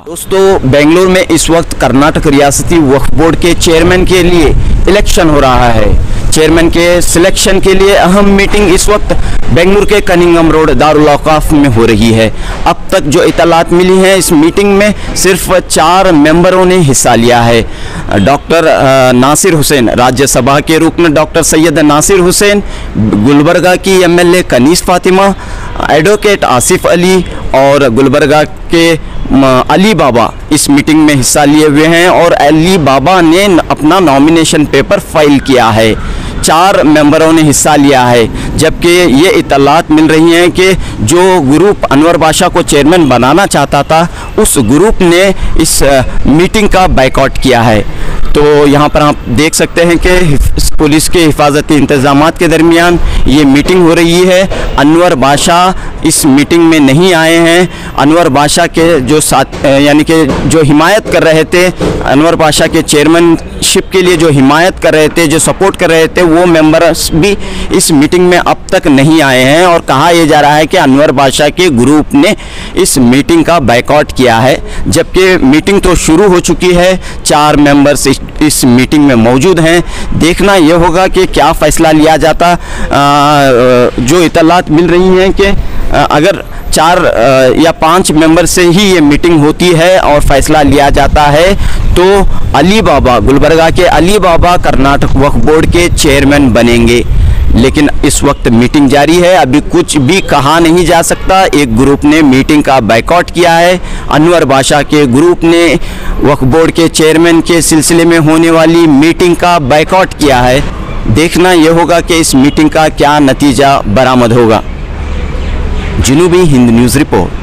दोस्तों, बेंगलुरु में इस वक्त कर्नाटक रियासती वक्फ बोर्ड के चेयरमैन के लिए इलेक्शन हो रहा है। चेयरमैन के सिलेक्शन के लिए अहम मीटिंग इस वक्त बेंगलुरु के कनिंगम रोड दारुल औकाफ में हो रही है। अब तक जो इतलात मिली हैं, इस मीटिंग में सिर्फ 4 मेंबरों ने हिस्सा लिया है। डॉक्टर नासिर हुसैन, राज्यसभा के रुकन डॉक्टर सैयद नासिर हुसैन, गुलबर्गा की एमएलए कनीस फातिमा, एडवोकेट आसिफ अली और गुलबर्गा के अली बाबा इस मीटिंग में हिस्सा लिए हुए हैं और अली बाबा ने अपना नॉमिनेशन पेपर फाइल किया है। 4 मेंबरों ने हिस्सा लिया है, जबकि ये इतलात मिल रही हैं कि जो ग्रुप अनवर बादशाह को चेयरमैन बनाना चाहता था, उस ग्रुप ने इस मीटिंग का बायकॉट किया है। तो यहाँ पर आप देख सकते हैं कि पुलिस के हिफाजती इंतजामात के दरमियान ये मीटिंग हो रही है। अनवर बादशाह इस मीटिंग में नहीं आए हैं। अनवर बादशाह के जो साथ यानी कि जो हिमायत कर रहे थे, अनवर बादशाह के चेयरमैनशिप के लिए जो हिमायत कर रहे थे, जो सपोर्ट कर रहे थे, वो मेंबर्स भी इस मीटिंग में अब तक नहीं आए हैं। और कहा यह जा रहा है कि अनवर बादशाह के ग्रुप ने इस मीटिंग का बायकॉट किया है, जबकि मीटिंग तो शुरू हो चुकी है। 4 मेंबर्स इस मीटिंग में मौजूद हैं। देखना यह होगा कि क्या फ़ैसला लिया जाता। जो इतलात मिल रही हैं कि अगर 4 या 5 मेंबर से ही ये मीटिंग होती है और फैसला लिया जाता है, तो अली बाबा, गुलबर्गा के अली बाबा कर्नाटक वक्फ बोर्ड के चेयरमैन बनेंगे। लेकिन इस वक्त मीटिंग जारी है, अभी कुछ भी कहा नहीं जा सकता। एक ग्रुप ने मीटिंग का बायकॉट किया है, अनवर बादशाह के ग्रुप ने वक्फ बोर्ड के चेयरमैन के सिलसिले में होने वाली मीटिंग का बायकॉट किया है। देखना यह होगा कि इस मीटिंग का क्या नतीजा बरामद होगा। जनूबी हिंद न्यूज़ रिपोर्ट।